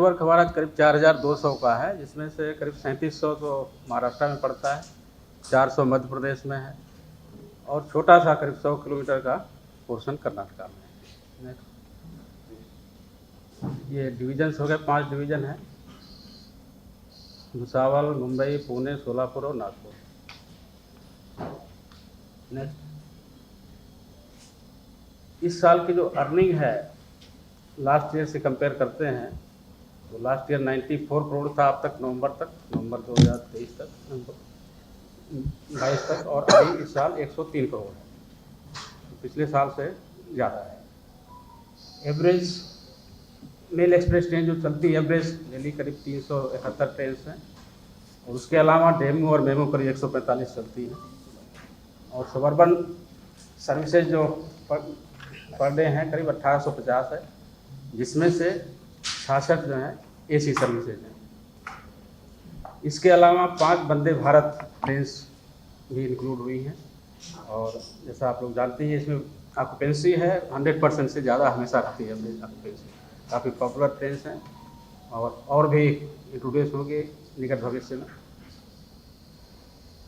Network हमारा करीब 4200 का है, जिसमें से करीब 3700 तो महाराष्ट्र में पड़ता है, 400 मध्य प्रदेश में है और छोटा सा करीब 100 किलोमीटर का पोर्शन कर्नाटका में है। ये डिवीजन्स हो गए, 5 डिवीज़न हैं, भुसावल, मुंबई, पुणे, सोलापुर और नागपुर। नेक्स्ट, इस साल की जो अर्निंग है लास्ट ईयर से कंपेयर करते हैं तो लास्ट ईयर 94 करोड़ था अब तक, नवंबर 2023 तक, नवंबर 22 तक, और अभी इस साल 103 करोड़ है, तो पिछले साल से ज़्यादा है। एवरेज मेल एक्सप्रेस ट्रेन जो चलती है एवरेज डेली करीब 371 ट्रेन हैं, और उसके अलावा डेमू और मेमू करीब 145 चलती है, और सबर्बन सर्विसेज जो पर डे हैं करीब 1850 है, जिसमें से 66 जो हैं AC सर्विसेज हैं। इसके अलावा 5 वंदे भारत ट्रेन्स भी इंक्लूड हुई हैं, और जैसा आप लोग जानते हैं इसमें ऑक्यूपेंसी है 100% से ज़्यादा हमेशा रहती है एवरेज ऑक्यूपेंसी। काफ़ी पॉपुलर ट्रेन्स हैं और भी इंट्रोड्यूस होंगे निकट भविष्य में।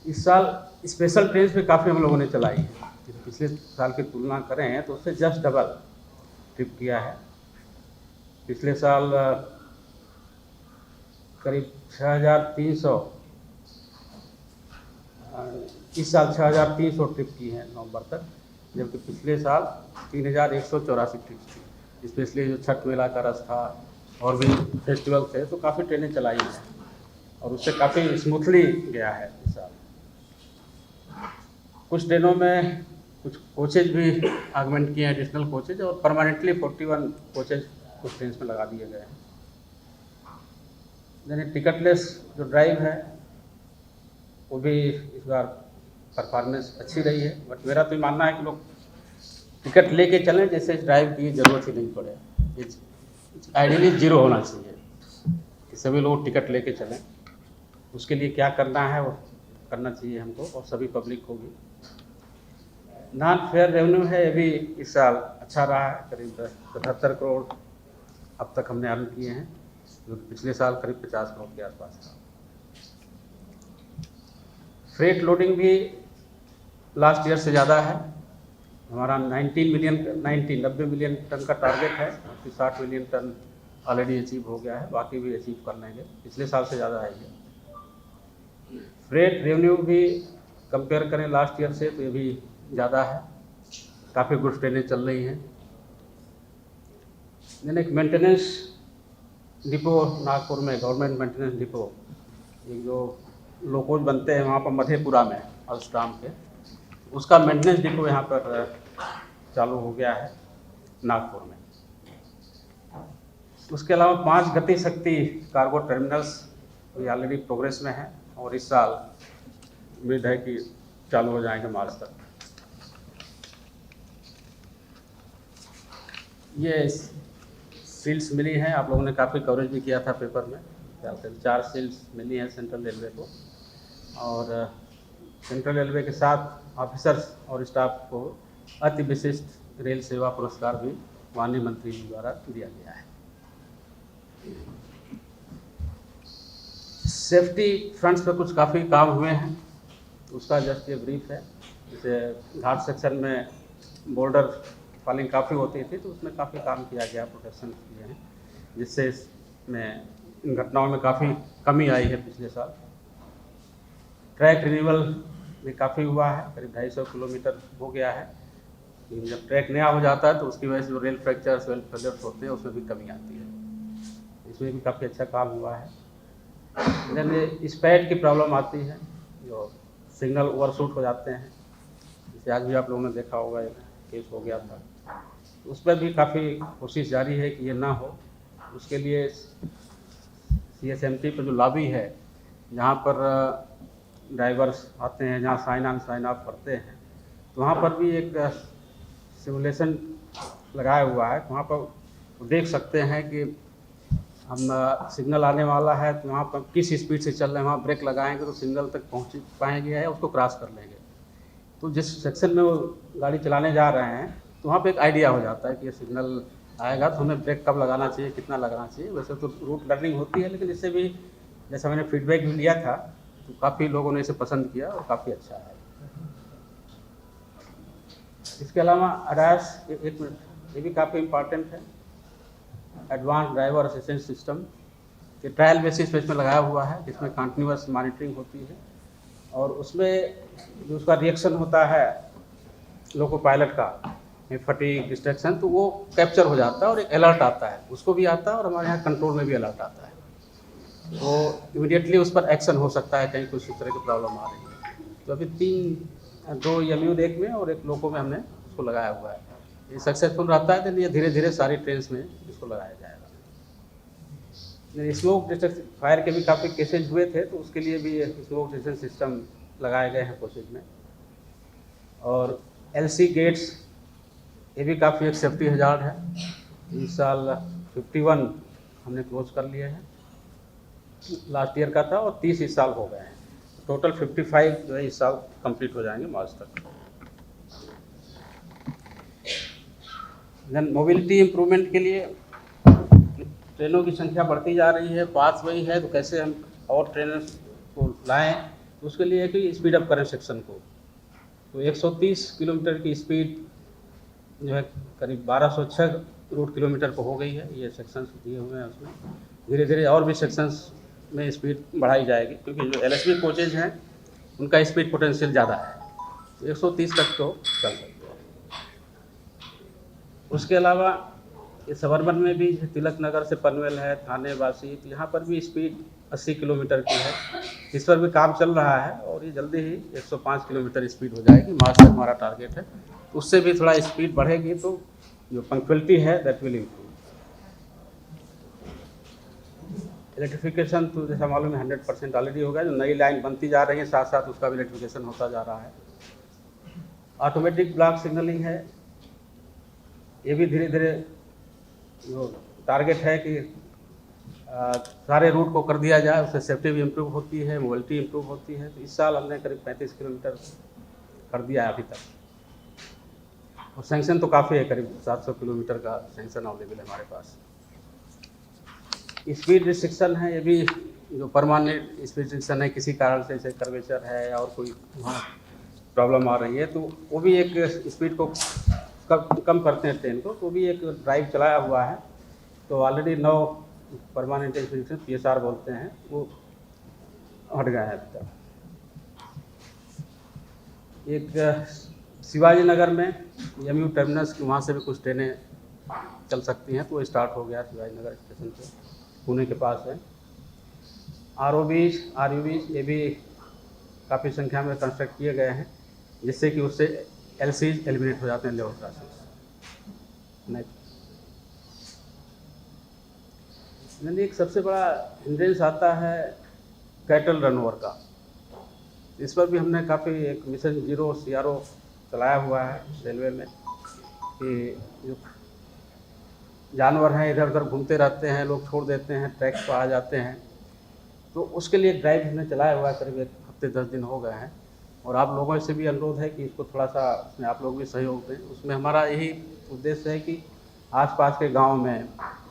इस साल स्पेशल ट्रेन्स भी काफ़ी हम लोगों ने चलाई है, पिछले साल की तुलना करें तो उससे जस्ट डबल ट्रिप किया है। पिछले साल करीब 6300, इस साल 6300 ट्रिप की हैं नवंबर तक, जबकि पिछले साल 3184 ट्रिप थी। स्पेशली जो छठ मेला का रस था और भी फेस्टिवल थे तो काफ़ी ट्रेनें चलाई हैं, और उससे काफ़ी स्मूथली गया है इस साल। कुछ ट्रेनों में कुछ कोचेज भी आगमेंट किए हैं, एडिशनल कोचेज, और परमानेंटली 41 कोचेज कुछ ट्रेन में लगा दिए गए हैं। यानी टिकटलेस जो ड्राइव है वो भी इस बार परफॉर्मेंस अच्छी रही है, बट मेरा तो मानना है कि लोग टिकट लेके चलें, जैसे इस ड्राइव की जरूरत ही नहीं पड़े। आइडियली जीरो होना चाहिए कि सभी लोग टिकट लेके चलें। उसके लिए क्या करना है वो करना चाहिए हमको, और सभी पब्लिक को भी। नॉन फेयर रेवेन्यू है, ये भी इस साल अच्छा रहा है, करीब 77 करोड़ अब तक हमने अर्न किए हैं, जो पिछले साल करीब 50 करोड़ के आसपास था। फ्रेट लोडिंग भी लास्ट ईयर से ज़्यादा है, हमारा 90 मिलियन टन का टारगेट है, 60 मिलियन टन ऑलरेडी अचीव हो गया है, बाकी भी अचीव कर लेंगे, पिछले साल से ज़्यादा है ये। फ्रेट रेवेन्यू भी कंपेयर करें लास्ट ईयर से तो ये भी ज़्यादा है, काफ़ी गुड्स ट्रेनें चल रही हैं। मैंने एक मेंटेनेंस डिपो नागपुर में, गवर्नमेंट मेंटेनेंस डिपो, एक जो लोकोज बनते हैं वहाँ पर मधेपुरा में अल्स्ट्राम के, उसका मेंटेनेंस डिपो यहाँ पर चालू हो गया है नागपुर में। उसके अलावा 5 गति शक्ति कार्गो टर्मिनल्स भी ऑलरेडी प्रोग्रेस में हैं, और इस साल उम्मीद है कि चालू हो जाएंगे मार्च तक। ये सील्स मिली हैं, आप लोगों ने काफ़ी कवरेज भी किया था पेपर में, 4 सील्स मिली हैं सेंट्रल रेलवे को, और सेंट्रल रेलवे के साथ ऑफिसर्स और स्टाफ को अति विशिष्ट रेल सेवा पुरस्कार भी माननीय मंत्री जी द्वारा दिया गया है। सेफ्टी फ्रंट्स पर कुछ काफ़ी काम हुए हैं, उसका जस्ट ये ब्रीफ है। जैसे घाट सेक्शन में बॉर्डर फॉलिंग काफ़ी होती थी तो उसमें काफ़ी काम किया गया, प्रोटेक्शन किए हैं, जिससे इसमें इन घटनाओं में काफ़ी कमी आई है पिछले साल। ट्रैक रिन्यूअल भी काफ़ी हुआ है, करीब 250 किलोमीटर हो गया है, लेकिन जब ट्रैक नया हो जाता है तो उसकी वजह से जो रेल फ्रैक्चर्स वेल फेलियर्स होते हैं उसमें भी कमी आती है, इसमें भी काफ़ी अच्छा काम हुआ है। देन स्पैट की प्रॉब्लम आती है, जो सिग्नल ओवरशूट हो जाते हैं, जैसे आज भी आप लोगों ने देखा होगा एक केस हो गया था, तो उस पर भी काफ़ी कोशिश जारी है कि ये ना हो। उसके लिए CSMT पर जो लॉबी है, जहाँ पर ड्राइवर्स आते हैं, जहाँ साइन ऑन साइन ऑफ करते हैं, तो वहाँ पर भी एक सिमुलेशन लगाया हुआ है, तो वहाँ पर देख सकते हैं कि हम सिग्नल आने वाला है तो वहाँ पर किस स्पीड से चल रहे हैं, वहाँ ब्रेक लगाएंगे तो सिग्नल तक पहुँच पाएंगे या उसको क्रॉस कर लेंगे। तो जिस सेक्शन में वो गाड़ी चलाने जा रहे हैं तो वहाँ पे एक आइडिया हो जाता है कि ये सिग्नल आएगा तो हमें ब्रेक कब लगाना चाहिए, कितना लगाना चाहिए। वैसे तो रूट लर्निंग होती है, लेकिन इससे भी जैसा मैंने फीडबैक भी लिया था तो काफ़ी लोगों ने इसे पसंद किया और काफ़ी अच्छा है। इसके अलावा अडास, एक मिनट, ये भी काफ़ी इम्पॉर्टेंट है। एडवांस ड्राइवर असिस्टेंस सिस्टम ये ट्रायल बेसिस पे इसमें लगाया हुआ है, जिसमें कंटिन्यूअस मॉनिटरिंग होती है और उसमें जो उसका रिएक्शन होता है लोको पायलट का, फटीग, डिस्ट्रैक्शन, तो वो कैप्चर हो जाता है और एक अलर्ट आता है, उसको भी आता है और हमारे यहाँ कंट्रोल में भी अलर्ट आता है। तो इमीडिएटली उस पर एक्शन हो सकता है कहीं कुछ इस तरह की प्रॉब्लम आ रही है। तो अभी 2 MU एक में और एक लोको में हमने उसको लगाया हुआ है। ये सक्सेसफुल रहता है तो ये धीरे धीरे सारी ट्रेन्स में इसको लगाया जाएगा। स्मोक डिटेक्शन फायर के भी काफ़ी केसेज हुए थे, तो उसके लिए भी स्मोक डिटेक्शन सिस्टम लगाए गए हैं कोशिश में। और LC गेट्स, ये भी काफ़ी एक सेफ्टी हजार्ड है। इस साल 51 हमने क्लोज कर लिए हैं, लास्ट ईयर का था, और 30 इस साल हो गए हैं। टोटल 55 जो है इस साल कंप्लीट हो जाएंगे मार्च तक। देन मोबिलिटी इम्प्रूवमेंट के लिए ट्रेनों की संख्या बढ़ती जा रही है, पास वही है, तो कैसे हम और ट्रेनर्स को लाएं, तो उसके लिए है कि स्पीड अप करें सेक्शन को। तो 130 किलोमीटर की स्पीड जो है करीब 1206 रूट किलोमीटर पर हो गई है। ये सेक्शंस दिए हुए हैं, उसमें धीरे धीरे और भी सेक्शंस में स्पीड बढ़ाई जाएगी, क्योंकि जो LSB कोचेज हैं उनका स्पीड पोटेंशियल ज़्यादा है, तो 130 तक तो चल सकते हैं। उसके अलावा ये सबर्बन में भी तिलक नगर से पनवेल है, थाने वासी, तो यहाँ पर भी स्पीड 80 किलोमीटर की है। इस पर भी काम चल रहा है और ये जल्दी ही 105 किलोमीटर स्पीड हो जाएगी, मार्च तक हमारा टारगेट है। उससे भी थोड़ा स्पीड बढ़ेगी तो जो पंक्चुअलिटी है दैट विल इम्प्रूव। इलेक्ट्रिफिकेशन तो जैसा मालूम है 100% ऑलरेडी हो गया। जो नई लाइन बनती जा रही है साथ साथ उसका भी इलेक्ट्रिफिकेशन होता जा रहा है। ऑटोमेटिक ब्लॉक सिग्नलिंग है, ये भी धीरे धीरे जो टारगेट है कि सारे रूट को कर दिया जाए, उससे सेफ्टी भी इम्प्रूव होती है, मोबिलिटी इम्प्रूव होती है। तो इस साल हमने करीब 35 किलोमीटर कर दिया है अभी तक, और सैंक्शन तो काफ़ी है, करीब 700 किलोमीटर का सैंक्शन अवेलेबल है हमारे पास। स्पीड रिस्ट्रिक्शन है, ये भी जो परमानेंट स्पीड रिस्ट्रिक्शन है, किसी कारण से जैसे कर्वेचर है और कोई वहाँ प्रॉब्लम आ रही है, तो वो भी एक स्पीड को कम करते हैं ट्रेन को, तो भी एक ड्राइव चलाया हुआ है। तो ऑलरेडी 9 परमानेंट रिस्ट्रिक्शन PSR बोलते हैं, वो हट गए हैं अभी तक। एक शिवाजी नगर में MU टर्मिनस की, वहाँ से भी कुछ ट्रेनें चल सकती हैं, तो वो स्टार्ट हो गया शिवाजी नगर स्टेशन से, पुणे के पास है। RUBs ये भी काफ़ी संख्या में कंस्ट्रक्ट किए गए हैं, जिससे कि उससे LCs एलिमिनेट हो जाते हैं, लेवल क्रॉसिंग्स। नेक्स्ट, एक सबसे बड़ा हिंड्रेंस आता है कैटल रनओवर का। इस पर भी हमने काफ़ी एक मिशन 0 CRO चलाया हुआ है रेलवे में, कि जो जानवर हैं इधर उधर घूमते रहते हैं, लोग छोड़ देते हैं, ट्रैक्स पर आ जाते हैं, तो उसके लिए एक ड्राइव हमने चलाया हुआ है, करीब 1 हफ्ते 10 दिन हो गए हैं। और आप लोगों से भी अनुरोध है कि इसको थोड़ा सा उसमें आप लोग भी सहयोग दें। उसमें हमारा यही उद्देश्य है कि आसपास के गांव में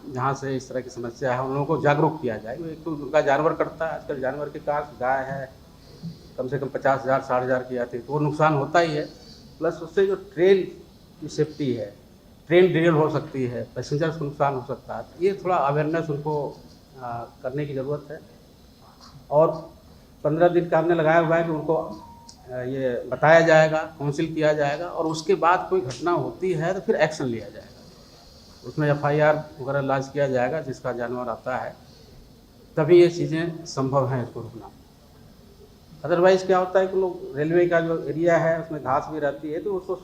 जहाँ से इस तरह की समस्या है उन लोगों को जागरूक किया जाए। एक तो उनका जानवर कटता है, आजकल जानवर के काट, गाय है कम से कम 50,000 60,000 की आती है, तो वो नुकसान होता ही है। प्लस उससे जो ट्रेन की सेफ्टी है, ट्रेन डिरेल हो सकती है, पैसेंजर्स को नुकसान हो सकता है, तो ये थोड़ा अवेयरनेस उनको करने की ज़रूरत है। और 15 दिन का हमने लगाया हुआ है कि उनको ये बताया जाएगा, काउंसिल किया जाएगा, और उसके बाद कोई घटना होती है तो फिर एक्शन लिया जाएगा। उसमें FIR वगैरह लॉन्च किया जाएगा, जिसका जानवर आता है, तभी ये चीज़ें संभव हैं इसको रुकना। अदरवाइज़ क्या होता है कि लोग रेलवे का जो एरिया है उसमें घास भी रहती है, तो उसको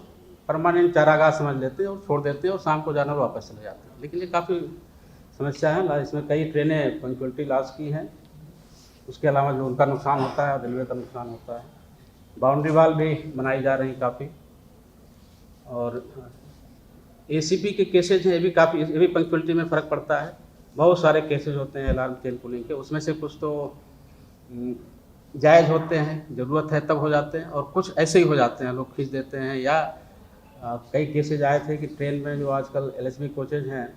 परमानेंट चारागाह समझ लेते हैं और छोड़ देते हैं, और शाम को जानवर वापस चले जाते हैं। लेकिन ये काफ़ी समस्या है। इसमें कई ट्रेनें पंक्चुअलिटी लॉस की हैं, उसके अलावा जो उनका नुकसान होता है, रेलवे का नुकसान होता है। बाउंड्री वाल भी बनाई जा रही काफ़ी। और ACP के केसेज हैं, ये भी पंक्चुअलिटी में फ़र्क पड़ता है। बहुत सारे केसेज होते हैं अलार्म चेन पुलिंग के, उसमें से कुछ तो जायज़ होते हैं, ज़रूरत है तब हो जाते हैं, और कुछ ऐसे ही हो जाते हैं, लोग खींच देते हैं या कई केसेज आए थे कि ट्रेन में जो आजकल एलएचबी कोचेज हैं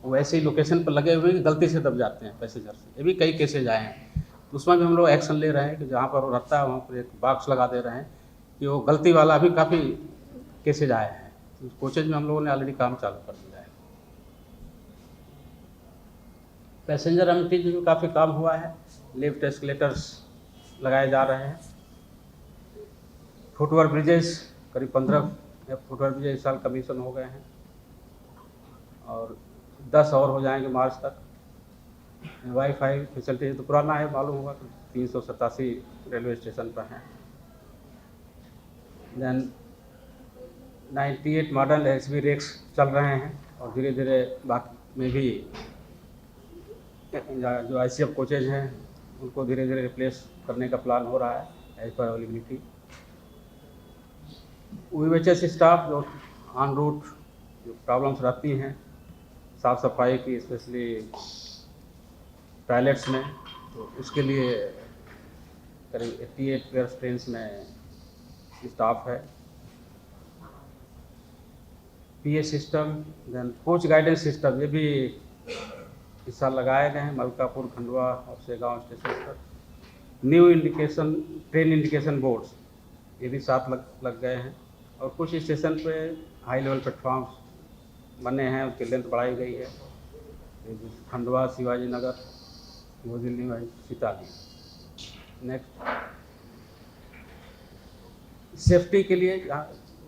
वो ऐसी लोकेशन पर लगे हुए हैं कि गलती से दब जाते हैं पैसेंजर से। ये भी कई केसेज आए हैं, तो उसमें भी हम लोग एक्शन ले रहे हैं कि जहाँ पर वो रहता है वहाँ पर एक बॉक्स लगा दे रहे हैं कि वो गलती वाला। अभी काफ़ी केसेज आए हैं, तो कोचेज में हम लोगों ने ऑलरेडी काम चालू कर दिया है। पैसेंजर अमिनिटीज में भी काफ़ी काम हुआ है। लिफ्ट एस्केलेटर्स लगाए जा रहे हैं। फुटओवर ब्रिजेस करीब 15 फुटओवर ब्रिजेज इस साल कमीशन हो गए हैं और 10 और हो जाएंगे मार्च तक। वाईफाई फैसिलिटी तो पुराना है, मालूम होगा, 387 रेलवे स्टेशन पर हैं। देन 98 मॉडर्न एलएचबी रेक्स चल रहे हैं और धीरे धीरे बाकी में भी जो आईसीएफ कोचेज हैं उनको धीरे धीरे रिप्लेस करने का प्लान हो रहा है as per availability. VHS staff जो ऑन रूट जो प्रॉब्लम्स रहती हैं साफ़ सफाई की, स्पेशली टॉयलेट्स में, तो उसके लिए करीब 88 पेयर्स ट्रेन में स्टाफ है। PA system, then coach guidance system, ये भी इस साल लगाए गए हैं मलकापुर, खंडवा और सेगांव स्टेशन पर। New indication train indication boards ये भी 7 लग गए हैं और कुछ स्टेशन पे हाई लेवल प्लेटफॉर्म्स बने हैं, उसकी लेंथ बढ़ाई गई है। खंडवा, शिवाजी नगर, वो दिल्ली में सीताली। नेक्स्ट, सेफ्टी के लिए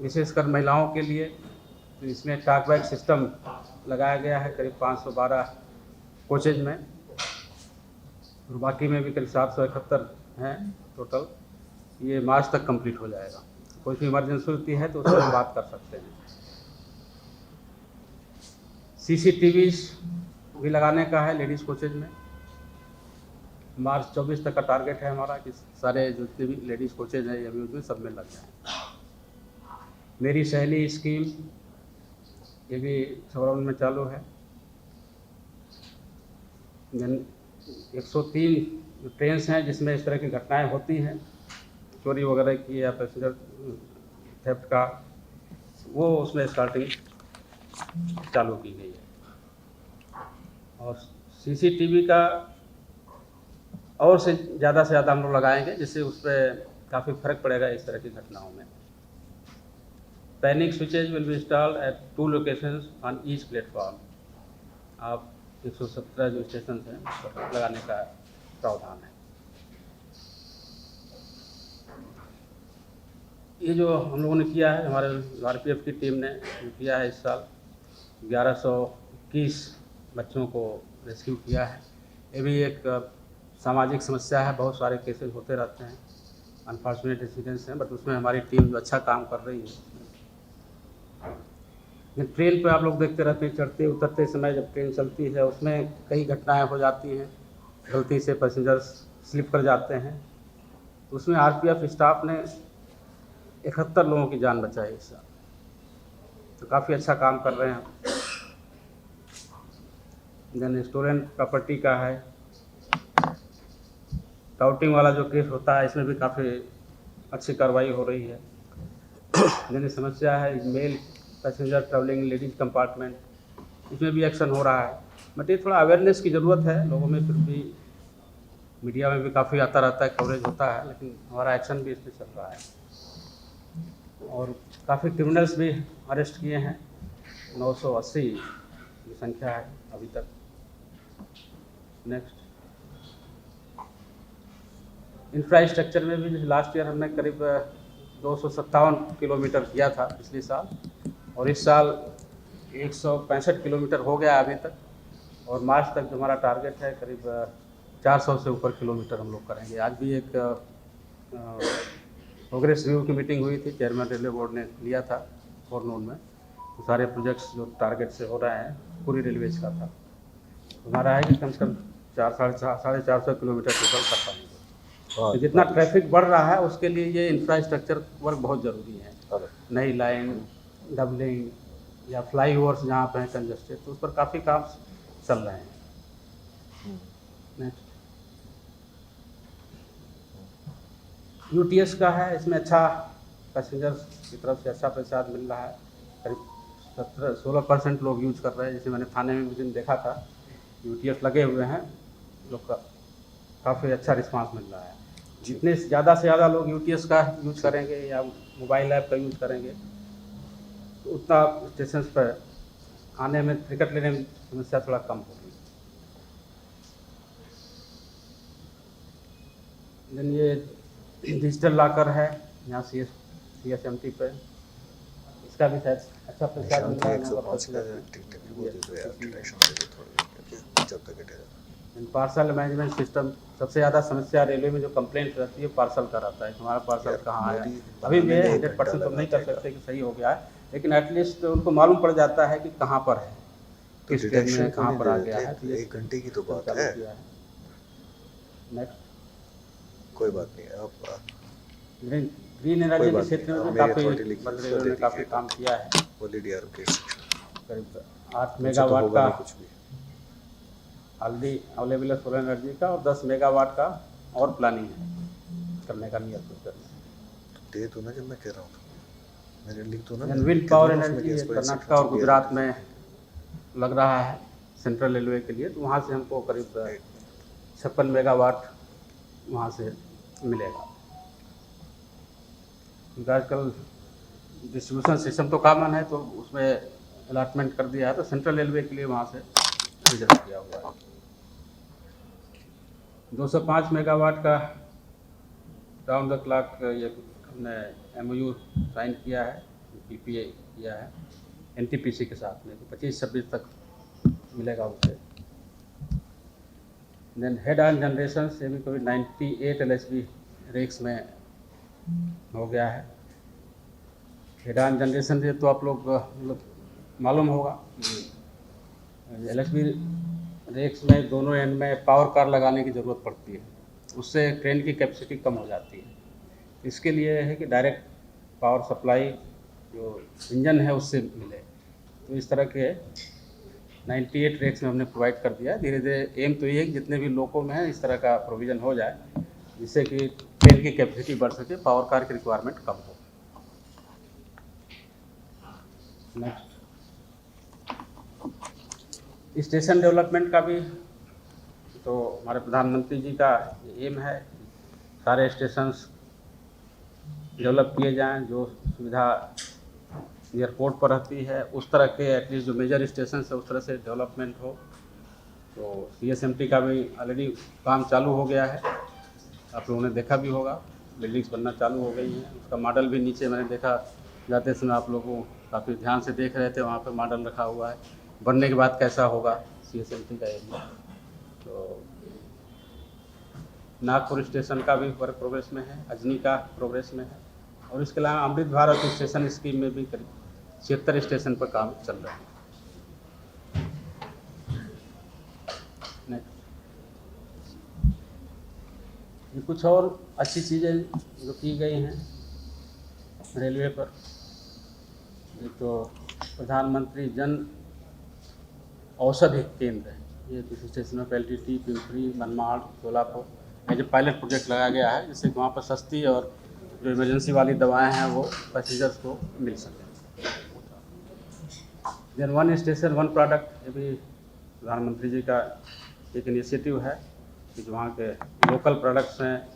विशेषकर महिलाओं के लिए तो इसमें टॉक बैक सिस्टम लगाया गया है करीब 512 कोचेज में और बाकी में भी करीब 771 हैं टोटल। ये मार्च तक कंप्लीट हो जाएगा। कोई भी इमरजेंसी होती है तो उसमें बात कर सकते हैं। सीसीटीवी भी लगाने का है लेडीज़ कोचेज में। मार्च 24 तक का टारगेट है हमारा कि सारे जितने भी लेडीज़ कोचेज हैं अभी उसमें सब में लग जाए। मेरी सहेली स्कीम ये भी सबराउंड में चालू है। 103 ट्रेन हैं जिसमें इस तरह की घटनाएं होती हैं, चोरी वगैरह की या पैसेंजर थेफ्ट का, वो उसमें स्टार्टिंग चालू की गई है। और सीसीटीवी का और से ज़्यादा हम लोग लगाएंगे जिससे उस पर काफ़ी फर्क पड़ेगा इस तरह की घटनाओं में। Panic switches will be installed eight 2 locations on each platform. आप 117 जो स्टेशन हैं उस पर लगाने का प्रावधान है। ये जो हम लोगों ने किया है, हमारे आरपीएफ की टीम ने किया है, इस साल 1121 बच्चों को रेस्क्यू किया है। ये भी एक सामाजिक समस्या है, बहुत सारे केसेस होते रहते हैं, अनफॉर्चुनेट इंसिडेंट्स हैं, बट उसमें हमारी टीम अच्छा काम कर रही है। ट्रेन पे आप लोग देखते रहते हैं, चढ़ते उतरते समय जब ट्रेन चलती है उसमें कई घटनाएं हो जाती हैं, गलती से पैसेंजर्स स्लिप कर जाते हैं, तो उसमें आरपीएफ स्टाफ ने 71 लोगों की जान बचाई इस साल, तो काफ़ी अच्छा काम कर रहे हैं। देन स्टोलन प्रॉपर्टी का है, टाउटिंग वाला जो केस होता है इसमें भी काफ़ी अच्छी कार्रवाई हो रही है। देन समस्या है male passenger travelling ladies compartment, इसमें भी एक्शन हो रहा है, बट ये थोड़ा अवेयरनेस की ज़रूरत है लोगों में। फिर भी मीडिया में भी काफ़ी आता रहता है, कवरेज होता है, लेकिन हमारा एक्शन भी इस पर चल रहा है। और काफ़ी क्रिमिनल्स भी अरेस्ट किए हैं, 980 की संख्या है अभी तक। नेक्स्ट, इंफ्रास्ट्रक्चर में भी लास्ट ईयर हमने करीब 257 किलोमीटर किया था पिछले साल, और इस साल 165 किलोमीटर हो गया अभी तक, और मार्च तक जो हमारा टारगेट है करीब 400 से ऊपर किलोमीटर हम लोग करेंगे। आज भी एक प्रोग्रेस रिव्यू की मीटिंग हुई थी, चेयरमैन रेलवे बोर्ड ने लिया था फोरनून में, तो सारे प्रोजेक्ट्स जो टारगेट से हो रहे हैं पूरी रेलवेज का था। हमारा है कि कम से कम 400-450 किलोमीटर टोटल कर पाएंगे। तो जितना ट्रैफिक बढ़ रहा है उसके लिए ये इंफ्रास्ट्रक्चर वर्क बहुत ज़रूरी है। नई लाइन, डबलिंग या फ्लाई ओवर्स जहाँ पे हैं कंजस्टेड, तो उस पर काफ़ी काम चल रहे हैं। नेक्स्ट, यूटीएस का है, इसमें अच्छा पैसेंजर्स की तरफ से अच्छा प्रतिसाद मिल रहा है। करीब 17-16% लोग यूज कर रहे हैं। जैसे मैंने थाने में उस दिन देखा था, यूटीएस लगे हुए हैं, लोग का काफ़ी अच्छा रिस्पांस मिल रहा है। जितने ज़्यादा से ज़्यादा लोग यूटीएस का यूज करेंगे या मोबाइल ऐप का यूज करेंगे, तो उतना स्टेशन पर आने में, टिकट लेने में समस्या थोड़ा कम होगी। देन ये डिजिटल लॉकर है यहाँ CSMT पे, इसका भी शायद अच्छा प्रचार मिल रहा है। पार्सल मैनेजमेंट सिस्टम, सबसे ज़्यादा समस्या रेलवे में जो कंप्लेंट रहती है पार्सल का रहता है, हमारा पार्सल कहाँ आया। अभी भी 100% तो नहीं कर सकते कि सही हो गया है, लेकिन एटलीस्ट उनको मालूम पड़ जाता है कि कहाँ पर है, किस ट्रेन में कहाँ पर आ गया है। 1 घंटे की तो बात है। नेक्स्ट, कोई बात नहीं। आप ग्रीन एनर्जी के क्षेत्र में काफ़ी रेलवे ने काफ़ी काम किया है। करीब 8 मेगावाट का ऑलरेडी अवेलेबल है सोलर एनर्जी का, और 10 मेगावाट का और प्लानिंग है करने का, नियर फ्यूचर में। दे दो ना, जब मैं कह रहा हूँ मेरे लिख दो ना। विंड पावर एनर्जी कर्नाटक और गुजरात में लग रहा है सेंट्रल रेलवे के लिए, तो वहाँ से हमको करीब 56 मेगावाट वहाँ से मिलेगा। आजकल डिस्ट्रीब्यूशन सिस्टम तो कॉमन है, तो उसमें अलॉटमेंट कर दिया है, तो सेंट्रल रेलवे के लिए वहाँ से रिजर्व किया हुआ है। 205 मेगावाट का राउंड द क्लॉक ये हमने MOU साइन किया है, PPA किया है NTPC के साथ में, तो 25-26 तक मिलेगा उसे। देन हेड ऑन जनरेशन से भी कोई 98 LHB रेक्स में हो गया है। हेड ऑन जनरेशन से तो आप लोग मतलब मालूम होगा, LHB रेक्स में दोनों एंड में पावर कार लगाने की ज़रूरत पड़ती है, उससे ट्रेन की कैपेसिटी कम हो जाती है। इसके लिए है कि डायरेक्ट पावर सप्लाई जो इंजन है उससे मिले, तो इस तरह के 98 रेक्स में हमने प्रोवाइड कर दिया है। धीरे धीरे एम तो ये है कि जितने भी लोगों में है इस तरह का प्रोविज़न हो जाए, जिससे कि ट्रेन की कैपेसिटी बढ़ सके, पावर कार की रिक्वायरमेंट कम हो। नेक्स्ट, स्टेशन डेवलपमेंट का भी तो हमारे प्रधानमंत्री जी का एम है, सारे स्टेशंस डेवलप किए जाएं, जो सुविधा एयरपोर्ट पर रहती है उस तरह के, एटलीस्ट जो मेजर स्टेशन है उस तरह से डेवलपमेंट हो। तो CSMT का भी ऑलरेडी काम चालू हो गया है, आप लोगों ने देखा भी होगा, बिल्डिंग्स बनना चालू हो गई हैं। उसका मॉडल भी नीचे मैंने देखा, जाते समय आप लोगों काफ़ी ध्यान से देख रहे थे, वहाँ पे मॉडल रखा हुआ है, बनने के बाद कैसा होगा CSMT का एरिया। तो नागपुर स्टेशन का भी वर्क प्रोग्रेस में है, अजनी का प्रोग्रेस में है, और इसके अलावा अमृत भारत स्टेशन स्कीम में भी करीब 76 स्टेशन पर काम चल रहा है। नेक्स्ट, ये कुछ और अच्छी चीज़ें जो की गई हैं रेलवे पर, ये तो प्रधानमंत्री जन औषधि केंद्र है, ये किसी स्टेशन पर LTT, पिंपरी, मनमाड़, सोलापुर में जो पायलट प्रोजेक्ट लगाया गया है, जिससे वहाँ पर सस्ती और जो इमरजेंसी वाली दवाएं हैं वो पैसेंजर्स को मिल सकें। Then one station one product, ये भी प्रधानमंत्री जी का एक इनिशिएटिव है कि जो वहाँ के लोकल प्रोडक्ट्स हैं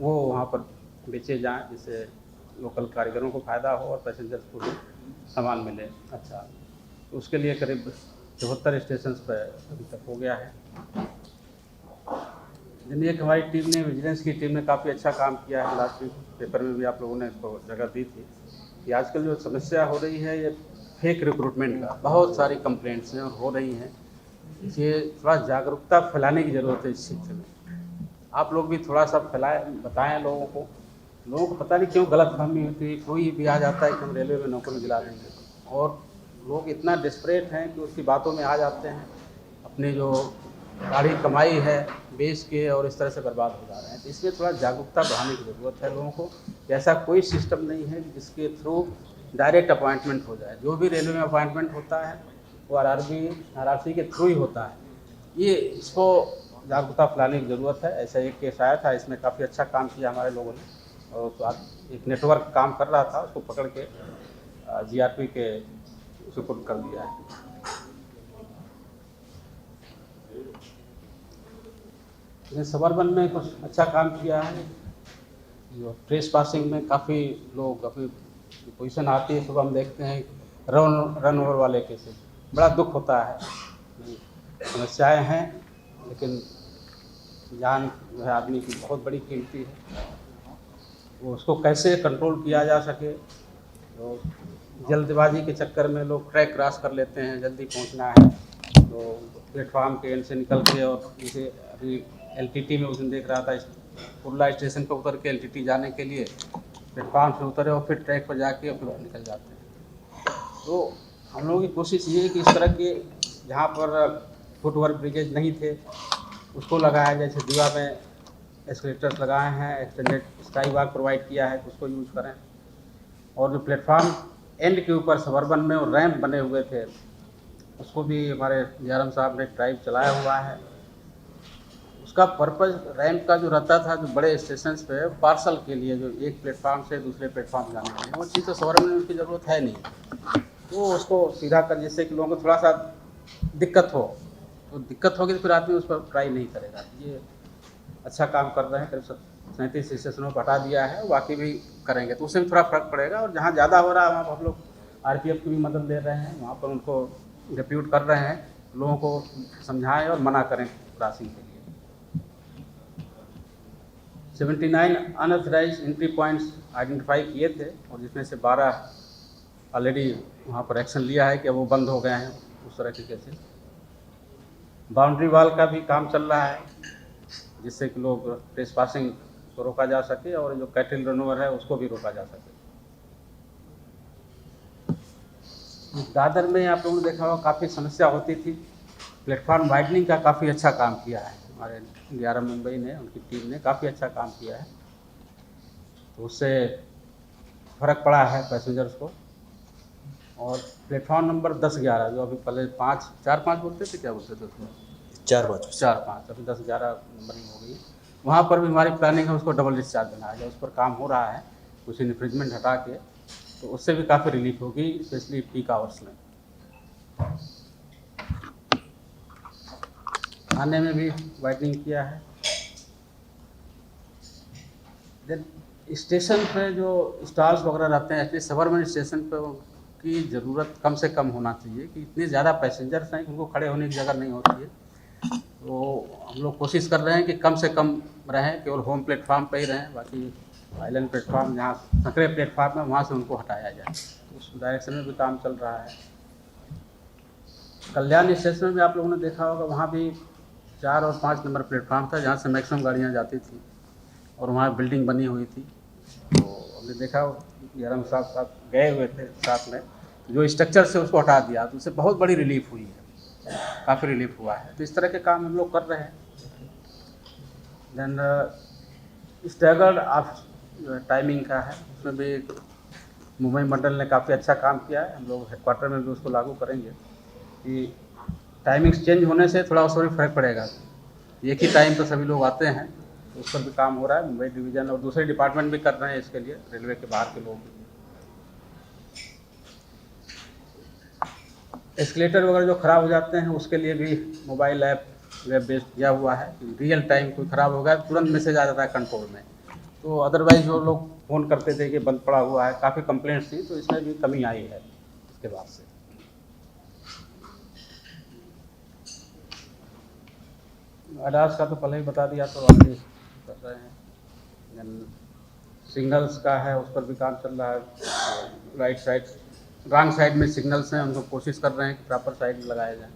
वो वहाँ पर बेचे जाएं, जिससे लोकल कारीगरों को फ़ायदा हो और पैसेंजर्स को भी सामान मिले अच्छा। तो उसके लिए करीब 74 स्टेशन पर अभी तक हो गया है। जिनमें एक हमारी टीम ने, विजिलेंस की टीम ने काफ़ी अच्छा काम किया है। लास्ट वीक पेपर में भी आप लोगों ने इसको जगह दी थी कि आजकल जो समस्या हो रही है ये फेक रिक्रूटमेंट का, बहुत सारी कंप्लेंट्स हैं और हो रही हैं। ये थोड़ा जागरूकता फैलाने की ज़रूरत है इस क्षेत्र में। आप लोग भी थोड़ा सा फैलाएं, बताएं लोगों को पता नहीं क्यों गलतफहमी होती है, कोई भी आ जाता है कि हम रेलवे में नौकरी दिला देंगे, और लोग इतना डिस्परेट हैं कि उसकी बातों में आ जाते हैं, अपनी जो गाढ़ी कमाई है बेच के और इस तरह से बर्बाद हो जा रहे हैं। तो इसमें थोड़ा जागरूकता बढ़ाने की ज़रूरत है लोगों को। ऐसा कोई सिस्टम नहीं है जिसके थ्रू डायरेक्ट अपॉइंटमेंट हो जाए। जो भी रेलवे में अपॉइंटमेंट होता है वो RRC के थ्रू ही होता है। ये इसको जागरूकता फैलाने की ज़रूरत है। ऐसा एक केस आया था, इसमें काफ़ी अच्छा काम किया हमारे लोगों ने, और एक नेटवर्क काम कर रहा था, उसको पकड़ के जीआरपी के सुपुर्द कर दिया है। सबर्बन में कुछ अच्छा काम किया है। जो ट्रेस पासिंग में काफ़ी लोग अपनी पोजीशन आती है, सुबह हम देखते हैं रन ओवर वाले केसेस, बड़ा दुख होता है। समस्याएं हैं, लेकिन जान जो है आदमी की बहुत बड़ी कीमती है, वो उसको कैसे कंट्रोल किया जा सके। तो जल्दबाजी के चक्कर में लोग ट्रैक क्रॉस कर लेते हैं, जल्दी पहुंचना है तो प्लेटफार्म के एंड से निकल के, और जैसे अभी एलटीटी में उस दिन देख रहा था, कुर्ला स्टेशन पर उतर के एलटीटी जाने के लिए प्लेटफार्म से उतरे और फिर ट्रैक पर जाके और फिर निकल जाते हैं। तो हम लोगों की कोशिश ये है कि इस तरह के जहाँ पर फुटओवर ब्रिजेज नहीं थे उसको लगाया, जैसे दीवा में एस्केलेटर्स लगाए हैं, एक्सटेंडेड स्काई वॉक प्रोवाइड किया है, तो उसको यूज़ करें। और जो प्लेटफार्म एंड के ऊपर सबर्बन में और रैंप बने हुए थे, उसको भी हमारे DRM साहब ने ड्राइव चलाया हुआ है। उसका पर्पज़ रैंप का जो रहता था, जो बड़े स्टेशंस पे पार्सल के लिए, जो एक प्लेटफार्म से दूसरे प्लेटफार्म जाने के लिए, वो चीज़ तो सबर्बन में उसकी ज़रूरत है नहीं। तो उसको सीधा कर, जिससे कि लोगों को थोड़ा सा दिक्कत हो, तो दिक्कत होगी तो फिर आदमी उस पर ट्राई नहीं करेगा। ये अच्छा काम कर रहे हैं, करीब 37 स्टेशनों को हटा दिया है, बाकी भी करेंगे तो उससे भी थोड़ा फर्क पड़ेगा। और जहाँ ज़्यादा हो रहा है वहाँ हम लोग RPF की भी मदद ले रहे हैं, वहाँ पर उनको डिप्यूट कर रहे हैं, लोगों को समझाएं और मना करें क्रॉसिंग के लिए। 79 अनऑथराइज्ड एंट्री पॉइंट्स आइडेंटिफाई किए थे, और जिसमें से 12 ऑलरेडी वहाँ पर एक्शन लिया है कि वो बंद हो गए हैं उस तरह के केसेस। बाउंड्री वॉल का भी काम चल रहा है, जिससे कि लोग ट्रेस पासिंग को रोका जा सके और जो कैटल रनओवर है उसको भी रोका जा सके। दादर में आप लोगों ने देखा होगा काफ़ी समस्या होती थी, प्लेटफार्म वाइडनिंग का काफ़ी अच्छा काम किया है हमारे DRM मुंबई ने, उनकी टीम ने काफ़ी अच्छा काम किया है, तो उससे फ़र्क पड़ा है पैसेंजर्स को। और प्लेटफॉर्म नंबर 10-11 जो अभी पहले 4-5 बोलते थे, क्या बोलते थे उसमें, 4-5, अभी 10-11 नंबरिंग हो गई। वहाँ पर भी हमारी प्लानिंग है उसको डबल डिस्चार्ज बनाया जाए, उस पर काम हो रहा है, कुछ इन्फ्रिंजमेंट हटा के, तो उससे भी काफ़ी रिलीफ होगी, स्पेशली पीक आवर्स में। आने में भी वाइडनिंग किया है। देन स्टेशन पे जो स्टॉल्स वगैरह रहते हैं, एक्चुअली सबर्बन स्टेशन पे की ज़रूरत कम से कम होना चाहिए, कि इतने ज़्यादा पैसेंजर्स हैं कि उनको खड़े होने की जगह नहीं होती है। तो हम लोग कोशिश कर रहे हैं कि कम से कम रहें, केवल होम प्लेटफार्म पे ही रहें, बाकी आइलैंड प्लेटफार्म जहाँ संकरे प्लेटफार्म है वहाँ से उनको हटाया जाए, तो उस डायरेक्शन में भी काम चल रहा है। कल्याण स्टेशन में भी आप लोगों ने देखा होगा, वहाँ भी 4 और 5 नंबर प्लेटफार्म था जहाँ से मैक्सिमम गाड़ियाँ जाती थी, और वहाँ बिल्डिंग बनी हुई थी। तो हमने देखा DRM साहब गए हुए थे साथ में, जो स्ट्रक्चर से उसको हटा दिया, तो उससे बहुत बड़ी रिलीफ हुई है, काफ़ी रिलीफ हुआ है। तो इस तरह के काम हम लोग कर रहे हैं। देन स्टैगर्ड ऑफ टाइमिंग का है, उसमें भी मुंबई मंडल ने काफ़ी अच्छा काम किया है। हम लोग हेडक्वार्टर में भी उसको लागू करेंगे कि टाइमिंग्स चेंज होने से थोड़ा उसमें भी फर्क पड़ेगा। एक ही टाइम पर सभी लोग आते हैं, तो उस पर भी काम हो रहा है। मुंबई डिवीज़न और दूसरे डिपार्टमेंट भी कर रहे हैं इसके लिए, रेलवे के बाहर के लोग। एस्केलेटर वगैरह जो ख़राब हो जाते हैं उसके लिए भी मोबाइल ऐप वेब बेस्ड किया हुआ है, रियल टाइम कोई ख़राब हो गया तुरंत मैसेज आ जाता है कंट्रोल में। तो अदरवाइज़ जो लोग फ़ोन करते थे कि बंद पड़ा हुआ है, काफ़ी कंप्लेंट्स थी, तो इसमें भी कमी आई है इसके बाद से। अडास का तो पहले ही बता दिया, तो आगे कर रहे हैं। सिग्नल्स का है, उस पर भी काम चल रहा है। राइट साइड, रॉन्ग साइड में सिग्नल्स हैं, उनको कोशिश कर रहे हैं कि प्रॉपर साइड में लगाया जाए।